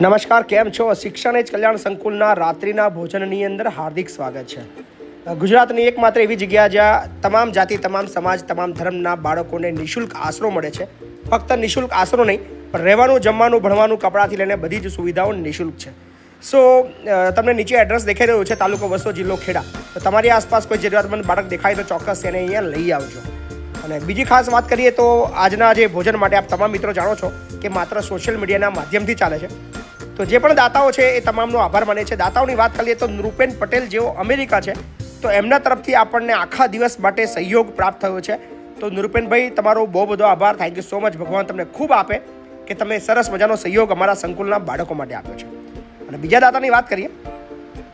નમસ્કાર, કેમ છો? શિક્ષણ એ જ કલ્યાણ સંકુલના રાત્રિના ભોજનની અંદર હાર્દિક સ્વાગત છે. ગુજરાતની એકમાત્ર એવી જગ્યા જ્યાં તમામ જાતિ, તમામ સમાજ, તમામ ધર્મના બાળકોને નિઃશુલ્ક આશરો મળે છે. ફક્ત નિઃશુલ્ક આશરો નહીં, પણ રહેવાનું, જમવાનું, ભણવાનું, કપડાથી લઈને બધી જ સુવિધાઓ નિઃશુલ્ક છે. તમને નીચે એડ્રેસ દેખાઈ રહ્યું છે, તાલુકો વસો, જિલ્લો ખેડા. તો તમારી આસપાસ કોઈ જરૂરિયાતમંદ બાળક દેખાય તો ચોક્કસ એને અહીંયા લઈ આવજો. અને બીજી ખાસ વાત કરીએ તો આજના જે ભોજન માટે આપ તમામ મિત્રો જાણો છો કે માત્ર સોશિયલ મીડિયાના માધ્યમથી ચાલે છે. તો જે પણ દાતાઓ છે એ તમામનો આભાર માને છે. દાતાઓની વાત કરીએ તો નૃપેન પટેલ જેઓ અમેરિકા છે, તો એમના તરફથી આપણને આખા દિવસ માટે સહયોગ પ્રાપ્ત થયો છે. તો નૃપેનભાઈ, તમારો બહુ બધો આભાર. Thank you so much. ભગવાન તમને ખૂબ આપે કે તમે સરસ મજાનો સહયોગ અમારા સંકુલના બાળકો માટે આપ્યો છે. અને બીજા દાતાની વાત કરીએ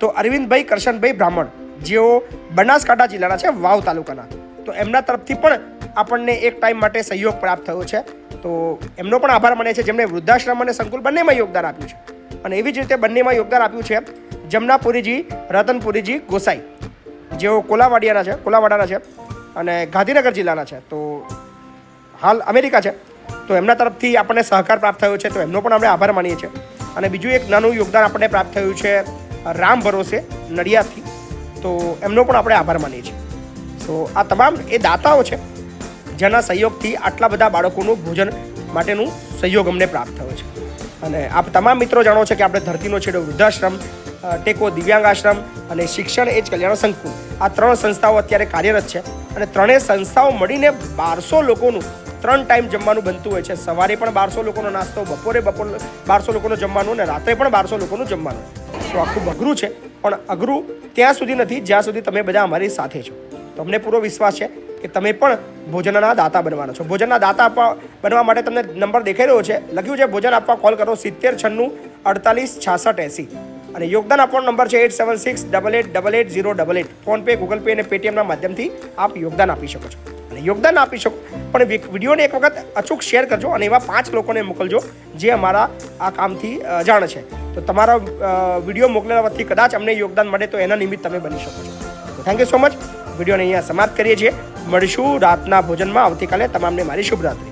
તો અરવિંદભાઈ કરશનભાઈ બ્રાહ્મણ, જેઓ બનાસકાંઠા જિલ્લાના છે, વાવ તાલુકાના. તો એમના તરફથી પણ આપણને એક ટાઈમ માટે સહયોગ પ્રાપ્ત થયો છે. તો એમનો પણ આભાર માને છે, જેમણે વૃદ્ધાશ્રમ અને સંકુલ બંનેમાં યોગદાન આપ્યું છે. અને એવી જ રીતે બંનેમાં યોગદાન આપ્યું છે જમનાપુરીજી, રતનપુરીજી ગોસાઈ, જેઓ કોલાવાડાના છે અને ગાંધીનગર જિલ્લાના છે. તો હાલ અમેરિકા છે. તો એમના તરફથી આપણને સહકાર પ્રાપ્ત થયો છે, તો એમનો પણ આપણે આભાર માનીએ છીએ. અને બીજું એક નાનું યોગદાન આપણને પ્રાપ્ત થયું છે રામ ભરોસે નડિયાદથી. તો એમનો પણ આપણે આભાર માનીએ છીએ. તો આ તમામ એ દાતાઓ છે જેના સહયોગથી આટલા બધા બાળકોનું ભોજન માટેનું સહયોગ અમને પ્રાપ્ત થયો છે. અને આપ તમામ મિત્રો જાણો છો કે આપણે ધરતીનો છેડો વૃદ્ધાશ્રમ, ટેકો દિવ્યાંગ આશ્રમ અને શિક્ષણ એ જ કલ્યાણ સંકુલ, આ 3 સંસ્થાઓ અત્યારે કાર્યરત છે. અને ત્રણેય સંસ્થાઓ મળીને 1200 લોકોનું 3 ટાઈમ જમવાનું બનતું હોય છે. સવારે પણ 1200 લોકોનો નાસ્તો, બપોરે 1200 લોકોનું જમવાનું અને રાત્રે પણ 1200 લોકોનું જમવાનું. તો આ ખૂબ અઘરું છે, પણ અઘરું ત્યાં સુધી નથી જ્યાં સુધી તમે બધા અમારી સાથે છો. તો અમને પૂરો વિશ્વાસ છે કે તમે પણ ભોજનના દાતા બનવાના છો. ભોજનના દાતા બનવા માટે તમને નંબર દેખાઈ રહ્યો છે, લખ્યું છે ભોજન આપવા કોલ કરો 7096 48 66 80. અને યોગદાન આપવાનો નંબર છે 8768888088. ફોનપે, ગૂગલ પે અને પેટીએમના માધ્યમથી આપ યોગદાન આપી શકો છો. અને યોગદાન આપી શકો, પણ વિડીયોને એક વખત અચૂક શેર કરજો અને એવા 5 લોકોને મોકલજો જે અમારા આ કામથી જાણ છે. તો તમારા વિડીયો મોકલેવાથી કદાચ અમને યોગદાન મળે તો એના નિમિત્ત તમે બની શકો છો. તો થેન્ક યુ સો મચ. વિડીયોને અહીંયા સમાપ્ત કરીએ છીએ. મળીશું રાતના ભોજનમાં આવતીકાલે. તમામને મારી શુભરાત્રી.